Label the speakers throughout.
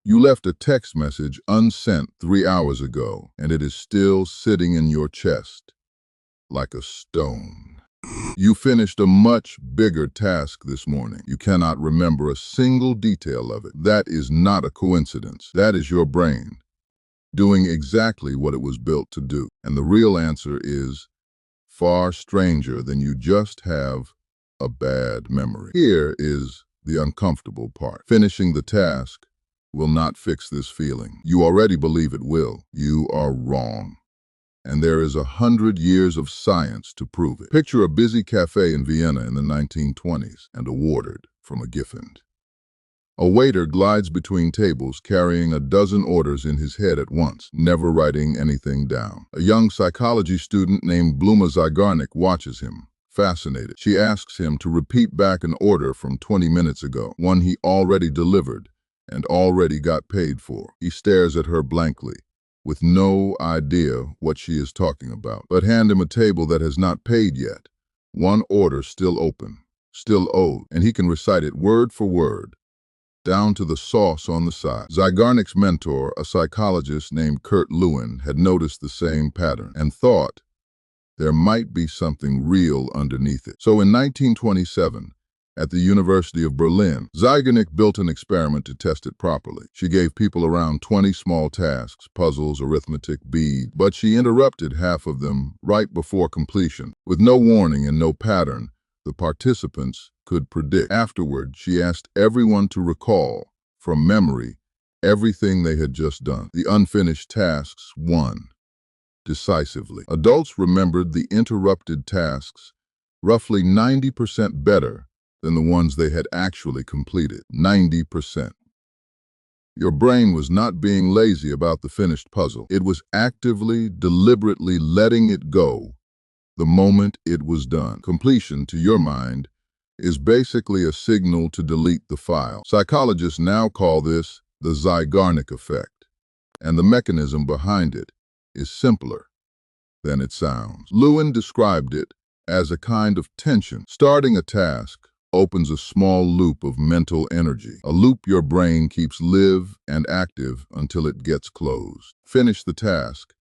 Speaker 1: You left a text message unsent 3 hours ago, and it is still sitting in your chest like a stone. You finished a much bigger task this morning. You cannot remember a single detail of it. That is not a coincidence. That is your brain doing exactly what it was built to do. And the real answer is far stranger than you just have a bad memory. Here is the uncomfortable part. Finishing the task will not fix this feeling. You already believe it will. You are wrong. And there is 100 years of science to prove it. Picture a busy cafe in Vienna in the 1920s and a ward from a Gifford. A waiter glides between tables carrying a dozen orders in his head at once, never writing anything down. A young psychology student named Bluma Zeigarnik watches him, fascinated. She asks him to repeat back an order from 20 minutes ago, one he already delivered and already got paid for. He stares at her blankly, with no idea what she is talking about. But hand him a table that has not paid yet, one order still open, still owed, and he can recite it word for word, down to the sauce on the side. Zeigarnik's mentor, a psychologist named Kurt Lewin, had noticed the same pattern and thought there might be something real underneath it. So in 1927, at the University of Berlin, Zeigarnik built an experiment to test it properly. She gave people around 20 small tasks, puzzles, arithmetic, beads, but she interrupted half of them right before completion. With no warning and no pattern, the participants could predict. Afterward, she asked everyone to recall, from memory, everything they had just done. The unfinished tasks won decisively. Adults remembered the interrupted tasks roughly 90% better than the ones they had actually completed. 90%. Your brain was not being lazy about the finished puzzle. It was actively, deliberately letting it go the moment it was done. Completion, to your mind, is basically a signal to delete the file. Psychologists now call this the Zeigarnik effect, and the mechanism behind it is simpler than it sounds. Lewin described it as a kind of tension. Starting a task opens a small loop of mental energy, a loop your brain keeps live and active until it gets closed. Finish the task,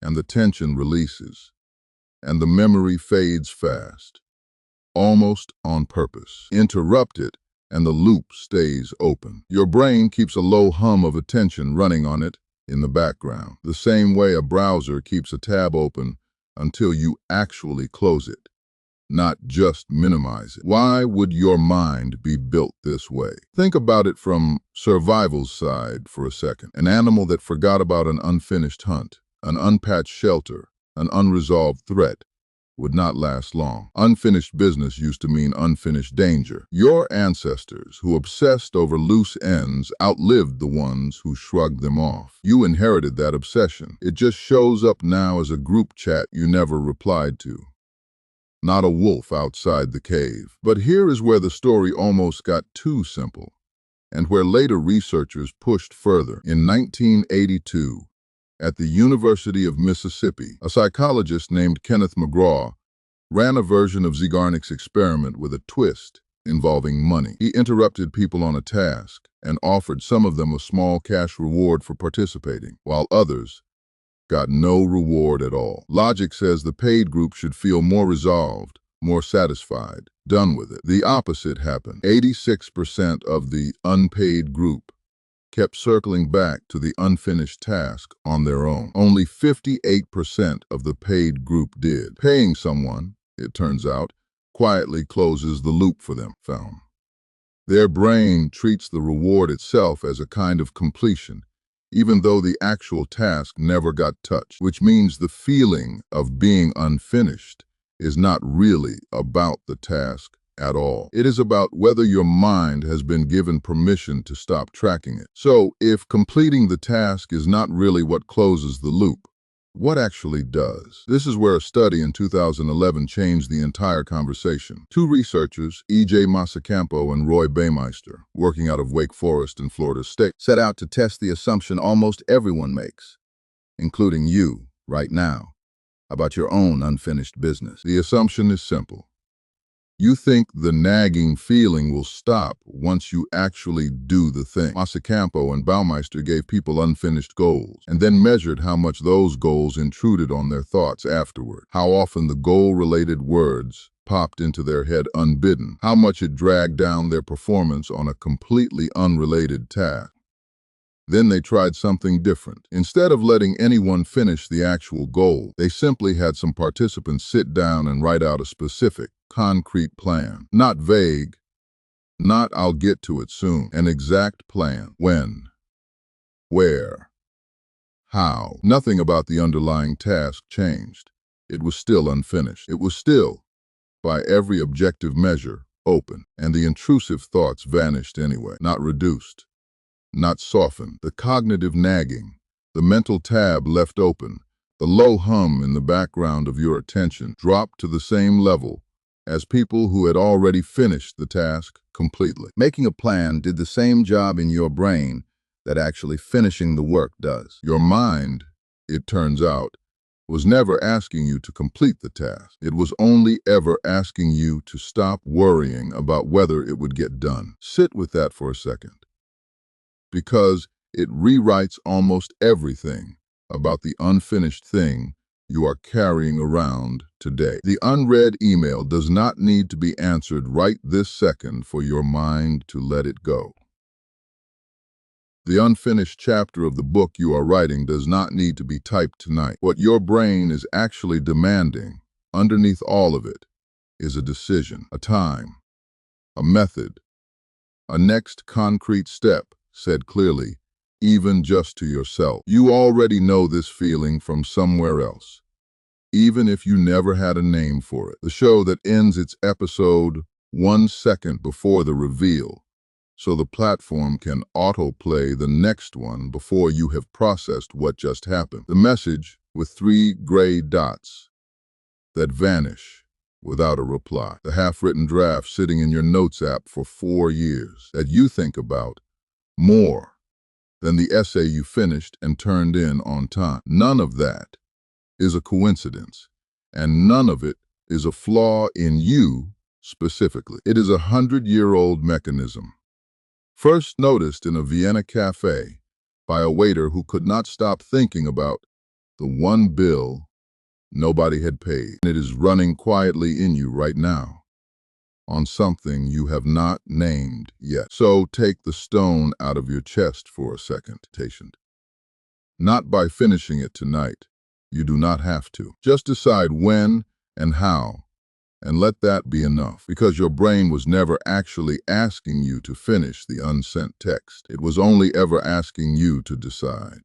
Speaker 1: and the tension releases, and the memory fades fast, almost on purpose. Interrupt it, and the loop stays open. Your brain keeps a low hum of attention running on it in the background, the same way a browser keeps a tab open until you actually close it, not just minimize it. Why would your mind be built this way? Think about it from survival's side for a second. An animal that forgot about an unfinished hunt, an unpatched shelter, an unresolved threat, would not last long. Unfinished business used to mean unfinished danger. Your ancestors, who obsessed over loose ends, outlived the ones who shrugged them off. You inherited that obsession. It just shows up now as a group chat you never replied to. Not a wolf outside the cave. But here is where the story almost got too simple, and where later researchers pushed further. In 1982, at the University of Mississippi, a psychologist named Kenneth McGraw ran a version of Zeigarnik's experiment with a twist involving money. He interrupted people on a task and offered some of them a small cash reward for participating, while others got no reward at all. Logic says the paid group should feel more resolved, more satisfied, done with it. The opposite happened. 86% of the unpaid group kept circling back to the unfinished task on their own. Only 58% of the paid group did. Paying someone, it turns out, quietly closes the loop for them. Their brain treats the reward itself as a kind of completion, even though the actual task never got touched, which means the feeling of being unfinished is not really about the task at all. It is about whether your mind has been given permission to stop tracking it. So, if completing the task is not really what closes the loop, what actually does? This is where a study in 2011 changed the entire conversation. Two researchers, E.J. Masacampo and Roy Baymeister, working out of Wake Forest in Florida State, set out to test the assumption almost everyone makes, including you right now, about your own unfinished business. The assumption is simple. You think the nagging feeling will stop once you actually do the thing. Masacampo and Baumeister gave people unfinished goals and then measured how much those goals intruded on their thoughts afterward. How often the goal-related words popped into their head unbidden. How much it dragged down their performance on a completely unrelated task. Then they tried something different. Instead of letting anyone finish the actual goal, they simply had some participants sit down and write out a specific, concrete plan. Not vague, not "I'll get to it soon." An exact plan. When, where, how. Nothing about the underlying task changed. It was still unfinished. It was still, by every objective measure, open. And the intrusive thoughts vanished anyway, not reduced, not softened. The cognitive nagging, the mental tab left open, the low hum in the background of your attention dropped to the same level as people who had already finished the task completely. Making a plan did the same job in your brain that actually finishing the work does. Your mind, it turns out, was never asking you to complete the task. It was only ever asking you to stop worrying about whether it would get done. Sit with that for a second, because it rewrites almost everything about the unfinished thing you are carrying around today. The unread email does not need to be answered right this second for your mind to let it go. The unfinished chapter of the book you are writing does not need to be typed tonight. What your brain is actually demanding, underneath all of it, is a decision, a time, a method, a next concrete step, said clearly, even just to yourself. You already know this feeling from somewhere else, even if you never had a name for it. The show that ends its episode 1 second before the reveal, so the platform can autoplay the next one before you have processed what just happened. The message with 3 gray dots that vanish without a reply. The half-written draft sitting in your notes app for 4 years that you think about more than the essay you finished and turned in on time. None of that is a coincidence, and none of it is a flaw in you specifically. It is a 100-year-old mechanism, first noticed in a Vienna cafe by a waiter who could not stop thinking about the one bill nobody had paid. And it is running quietly in you right now on something you have not named yet. So take the stone out of your chest for a second. Not by finishing it tonight. You do not have to. Just decide when and how, and let that be enough, because your brain was never actually asking you to finish the unsent text. It was only ever asking you to decide.